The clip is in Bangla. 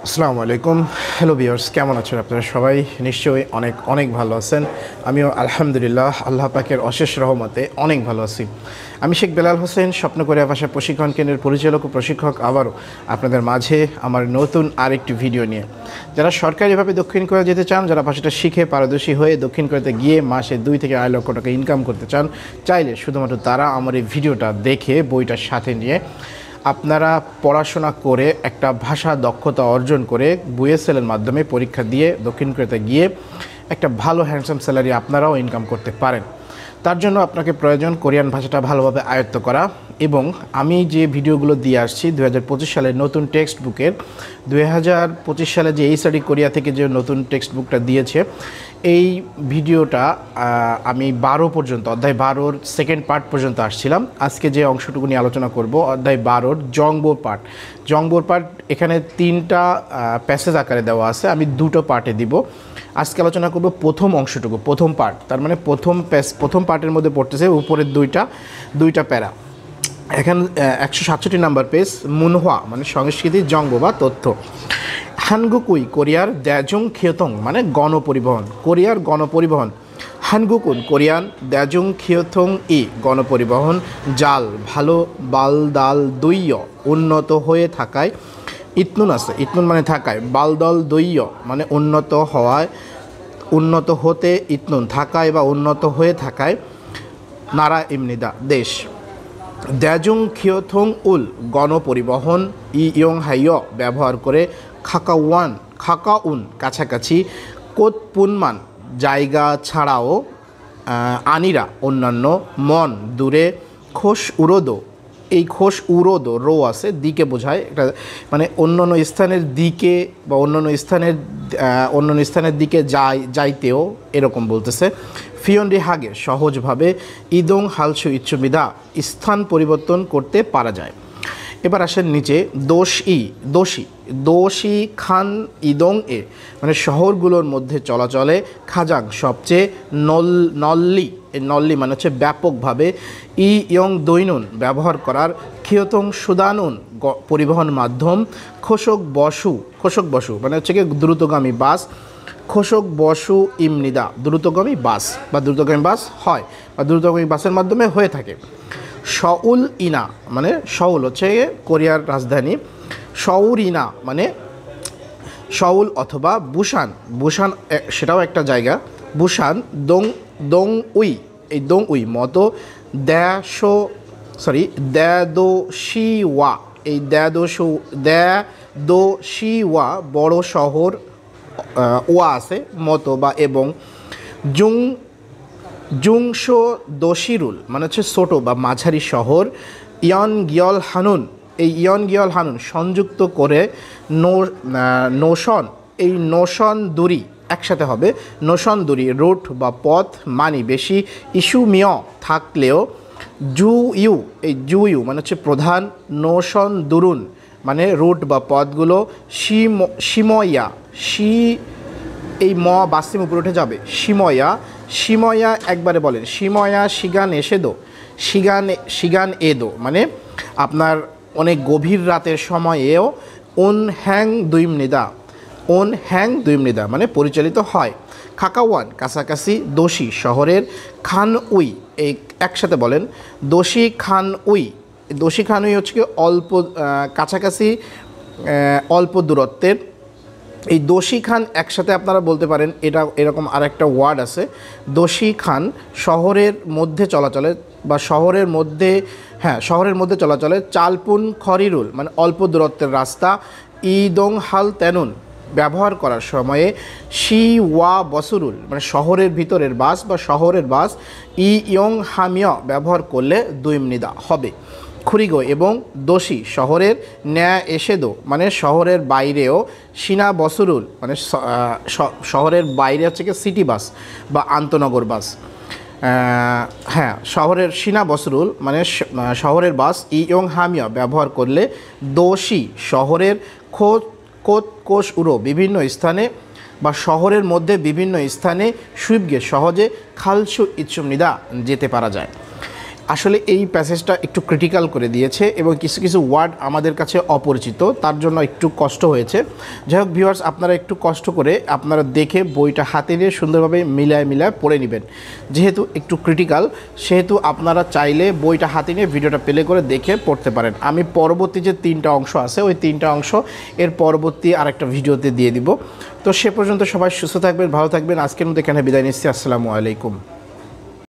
আসসালামু আলাইকুম। হ্যালো ভিউয়ার্স, কেমন আছেন আপনারা? সবাই নিশ্চয়ই অনেক অনেক ভালো আছেন। আমিও আলহামদুলিল্লাহ আল্লাহ পাকের অশেষ রহমতে অনেক ভালো আছি। আমি শেখ বেলাল হোসেন, স্বপ্নকরিয়া ভাষা প্রশিক্ষণ কেন্দ্রের পরিচালক ও প্রশিক্ষক, আবারও আপনাদের মাঝে আমার নতুন আরেকটি ভিডিও নিয়ে। যারা সরকারিভাবে দক্ষিণ কোরিয়া যেতে চান, যারা ভাষাটা শিখে পারদর্শী হয়ে দক্ষিণ কোরিয়াতে গিয়ে মাসে 2 থেকে 8 লক্ষ টাকা ইনকাম করতে চান, চাইলে শুধুমাত্র তারা আমার এই ভিডিওটা দেখে বইটার সাথে নিয়ে আপনারা পড়াশোনা করে একটা ভাষা দক্ষতা অর্জন করে বুয়েসেলের মাধ্যমে পরীক্ষা দিয়ে দক্ষিণ কোরিয়াতে গিয়ে একটা ভালো হ্যান্ডসাম স্যালারি আপনারাও ইনকাম করতে পারেন। তার জন্য আপনাকে প্রয়োজন কোরিয়ান ভাষাটা ভালোভাবে আয়ত্ত করা। এবং আমি যে ভিডিওগুলো দিয়ে আসছি 2025 সালের নতুন টেক্সট বুকের, 2025 সালে যে স্টাডি কোরিয়া থেকে যে নতুন টেক্সট বুকটা দিয়েছে, এই ভিডিওটা আমি 12 পর্যন্ত, অধ্যায় 12-র সেকেন্ড পার্ট পর্যন্ত আসছিলাম। আজকে যে অংশটুকু নিয়ে আলোচনা করব, অধ্যায় 12-র জংবোর পার্ট। এখানে 3টা প্যাসেজ আকারে দেওয়া আছে, আমি 2টো পার্টে দিব। আজকে আলোচনা করব প্রথম অংশটুকু, প্রথম পার্ট। তার মানে প্রথম পার্টের মধ্যে পড়তেছে উপরের দুইটা প্যারা। এখানে 167 নাম্বার পেজ, মুনহোয়া মানে সংস্কৃতি, জংবো বা তথ্য। হানগুকুই কোরিয়ার দ্যাজং খিয়থং মানে গণপরিবহন, কোরিয়ার গণপরিবহন। হানগুকুন কোরিয়ান দ্যাজং খিয়থং ই গণপরিবহন জাল ভালো বালদাল দৈয় উন্নত হয়ে থাকায় ইতনুন আছে, ইতনুন মানে থাকায়, বালদল দৈয় মানে উন্নত হওয়ায়, উন্নত হতে, ইতনুন থাকায় বা উন্নত হয়ে থাকায়, নারা ইমনিদা দেশ। দ্যাজুং খিয়থং উল গণপরিবহন ইয়ং হাইয় ব্যবহার করে খাকাউন কাছাকাছি, কোতপুনমান জায়গা ছাড়াও, আনিরা অন্যান্য, মন দূরে, খোস উরোদো, এই খোস উরোদো রো আছে, দিকে বোঝায়, এটা মানে অন্যান্য স্থানের দিকে বা অন্যান্য স্থানের দিকে যাইতেও এরকম বলতেছে। ফিয়নরি হাগে সহজভাবে, ইদং হালসু ইচ্ছুবিধা স্থান পরিবর্তন করতে পারা যায়। এবার আসেন নিচে, দোষী খান ইদং এ মানে শহরগুলোর মধ্যে চলাচলে, খাজাং সবচেয়ে, নল্লি মানে হচ্ছে ব্যাপকভাবে, ইয়ং দৈনুন ব্যবহার করার, খিয়তং সুদানুন পরিবহন মাধ্যম, খোসক বসু মানে হচ্ছে কি দ্রুতগামী বাস, খোসক বসু ইমনিদা দ্রুতগামী বাস বা দ্রুতগামী বাস হয় বা দ্রুতগামী বাসের মাধ্যমে হয়ে থাকে। সউল ইনা মানে সউল হচ্ছে কোরিয়ার রাজধানী, সউর ইনা মানে সউল অথবা বুসান সেটাও একটা জায়গা, বুসান। দং উই, এই দং উই মতো, দ্যাদোশিওয়া, এই দ্যাদোশিওয়া বড় শহর, ওয়া আছে মতো বা এবং, জুংশো দোশিরুল মানে হচ্ছে ছোটো বা মাঝারি শহর, ইয়নগিয়ল হানুন সংযুক্ত করে, নোশন, এই নোশন দুরি একসাথে হবে, নোশন দুরি রুট বা পথ মানি বেশি, ইস্যু মিয় থাকলেও, এই জুইউ মানে হচ্ছে প্রধান, নোশন দুরুন মানে রুট বা পথগুলো, শিময়া এই ম বাস্তিম উপরে উঠে যাবে, শিময়া একবারে বলেন, শিময়া শিগান এদো মানে আপনার অনেক গভীর রাতের সময়েও, ওন হ্যাং দুইমনিদা মানে পরিচালিত হয়। খাকাওয়ান কাছাকাছি, দোষী শহরের, খান উই এই একসাথে বলেন, দোষী খান উই হচ্ছে কি অল্প কাছাকাছি, অল্প দূরত্বের। এই দোষী খান একসাথে আপনারা বলতে পারেন, এটা এরকম আরেকটা ওয়ার্ড আছে, দোষী খান শহরের মধ্যে চলাচলে বা শহরের মধ্যে চলাচলে, চালপুন খরিরুল মানে অল্প দূরত্বের রাস্তা, ইদং হাল তেনুন ব্যবহার করার সময়ে, ওয়া বসুরুল মানে শহরের ভিতরের বাস বা শহরের বাস, ইয়ং হামিয় ব্যবহার করলে দুইমনিদা হবে। খুরিগো এবং দোষী শহরের, ন্যা এসেদো মানে শহরের বাইরেও, সিনা বসুরুল মানে শহরের বাইরে হচ্ছে কি সিটি বাস বা আন্তনগর বাস, শহরের সিনা বসরুল মানে শহরের বাস, ইয়ং হামিয়া ব্যবহার করলে, দোষী শহরের, কোষ উড়ো বিভিন্ন স্থানে বা শহরের মধ্যে বিভিন্ন স্থানে, সুইবগে সহজে, খালসু ইচ্ছুমনিদা যেতে পারা যায়। আসলে এই প্যাসেজটা একটু ক্রিটিক্যাল করে দিয়েছে এবং কিছু কিছু ওয়ার্ড আমাদের কাছে অপরিচিত, তার জন্য একটু কষ্ট হয়েছে। যাই হোক ভিউয়ার্স, আপনারা একটু কষ্ট করে আপনারা দেখে বইটা হাতে নিয়ে সুন্দরভাবে মিলায় পড়ে নেবেন। যেহেতু একটু ক্রিটিক্যাল, সেহেতু আপনারা চাইলে বইটা হাতে নিয়ে ভিডিওটা প্লে করে দেখে পড়তে পারেন। আমি পরবর্তী যে 3টা অংশ আছে, ওই 3টা অংশ এর পরবর্তী আরেকটা ভিডিওতে দিয়ে দিব। তো সে পর্যন্ত সবাই সুস্থ থাকবেন, ভালো থাকবেন। আজকের মধ্যে এখানে বিদায় নিচ্ছি। আসসালামু আলাইকুম।